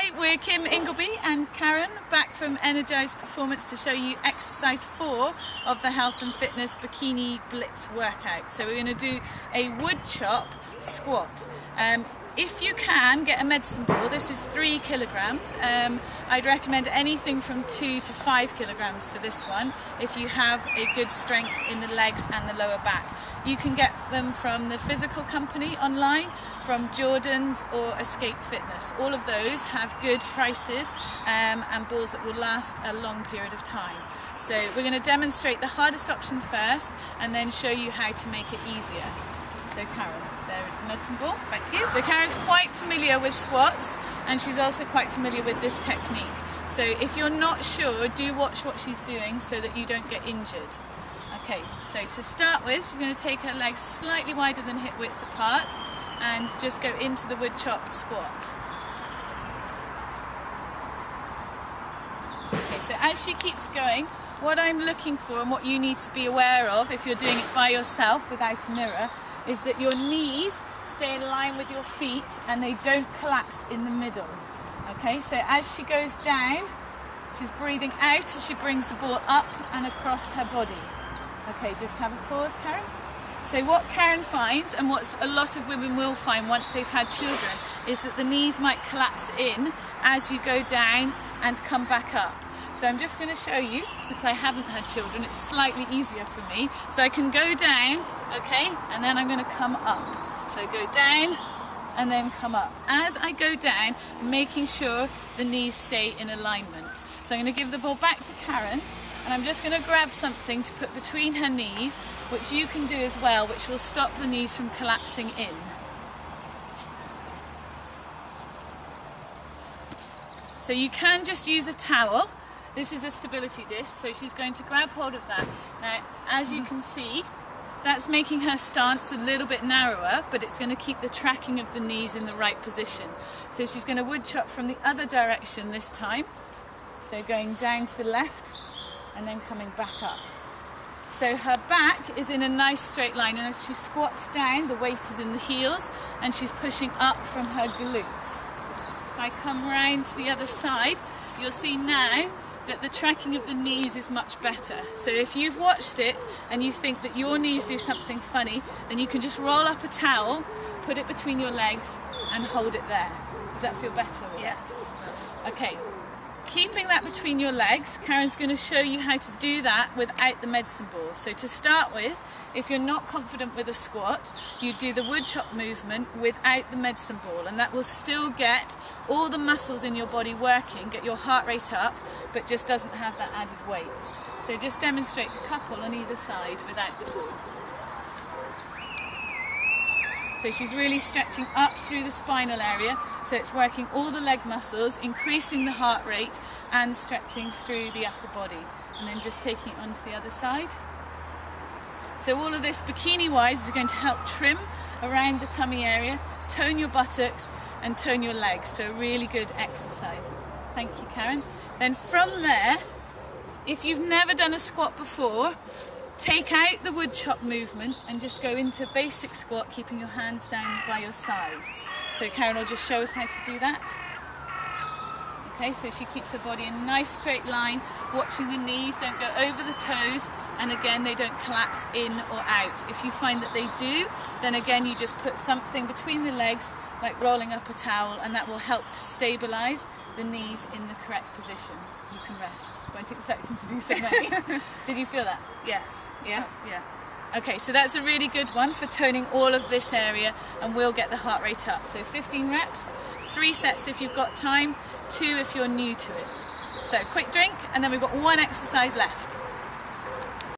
Hi, we're Kim, Ingleby and Karen back from Energised Performance to show you exercise 4 of the health and fitness Bikini Blitz workout. So we're going to do a wood chop squat. If you can, get a medicine ball. This is 3 kilograms. I'd recommend anything from 2 to 5 kilograms for this one if you have a good strength in the legs and the lower back. You can get them from the physical company online, from Jordan's or Escape Fitness. All of those have good prices and balls that will last a long period of time. So we're going to demonstrate the hardest option first and then show you how to make it easier. So Karen, there is the medicine ball. Thank you. So Karen's quite familiar with squats and she's also quite familiar with this technique. So if you're not sure, do watch what she's doing so that you don't get injured. Okay, so to start with, she's going to take her legs slightly wider than hip width apart and just go into the wood chop squat. Okay, so as she keeps going, what I'm looking for and what you need to be aware of if you're doing it by yourself without a mirror is that your knees stay in line with your feet and they don't collapse in the middle. Okay, so as she goes down, she's breathing out as she brings the ball up and across her body. Okay, just have a pause, Karen. So what Karen finds, and what a lot of women will find once they've had children, is that the knees might collapse in as you go down and come back up. So I'm just going to show you, since I haven't had children, it's slightly easier for me. So I can go down, okay, and then I'm going to come up. So go down and then come up. As I go down, making sure the knees stay in alignment. So I'm going to give the ball back to Karen. And I'm just going to grab something to put between her knees, which you can do as well, which will stop the knees from collapsing in. So you can just use a towel. This is a stability disc, so she's going to grab hold of that. Now, as you can see, that's making her stance a little bit narrower, but it's going to keep the tracking of the knees in the right position. So she's going to wood chop from the other direction this time. So going down to the left, and then coming back up. So her back is in a nice straight line, and as she squats down, the weight is in the heels and she's pushing up from her glutes. If I come round to the other side, you'll see now that the tracking of the knees is much better. So if you've watched it and you think that your knees do something funny, then you can just roll up a towel, put it between your legs and hold it there. Does that feel better? Yes. Okay. Keeping that between your legs, Karen's going to show you how to do that without the medicine ball. So to start with, if you're not confident with a squat, you do the wood chop movement without the medicine ball, and that will still get all the muscles in your body working, get your heart rate up, but just doesn't have that added weight. So just demonstrate the couple on either side without the ball. So she's really stretching up through the spinal area, so it's working all the leg muscles, increasing the heart rate and stretching through the upper body. And then just taking it onto the other side. So all of this bikini-wise is going to help trim around the tummy area, tone your buttocks and tone your legs. So really good exercise. Thank you, Karen. Then from there, if you've never done a squat before, take out the wood chop movement and just go into basic squat, keeping your hands down by your side. So Karen will just show us how to do that. Okay, so she keeps her body in a nice straight line, watching the knees, don't go over the toes, and again they don't collapse in or out. If you find that they do, then again you just put something between the legs, like rolling up a towel, and that will help to stabilise the knees in the correct position. You can rest. Weren't expecting to do so many. Did you feel that? Yes. Yeah? Yeah. Okay, so that's a really good one for toning all of this area, and we'll get the heart rate up. So 15 reps, 3 sets if you've got time, 2 if you're new to it. So quick drink, and then we've got 1 exercise left.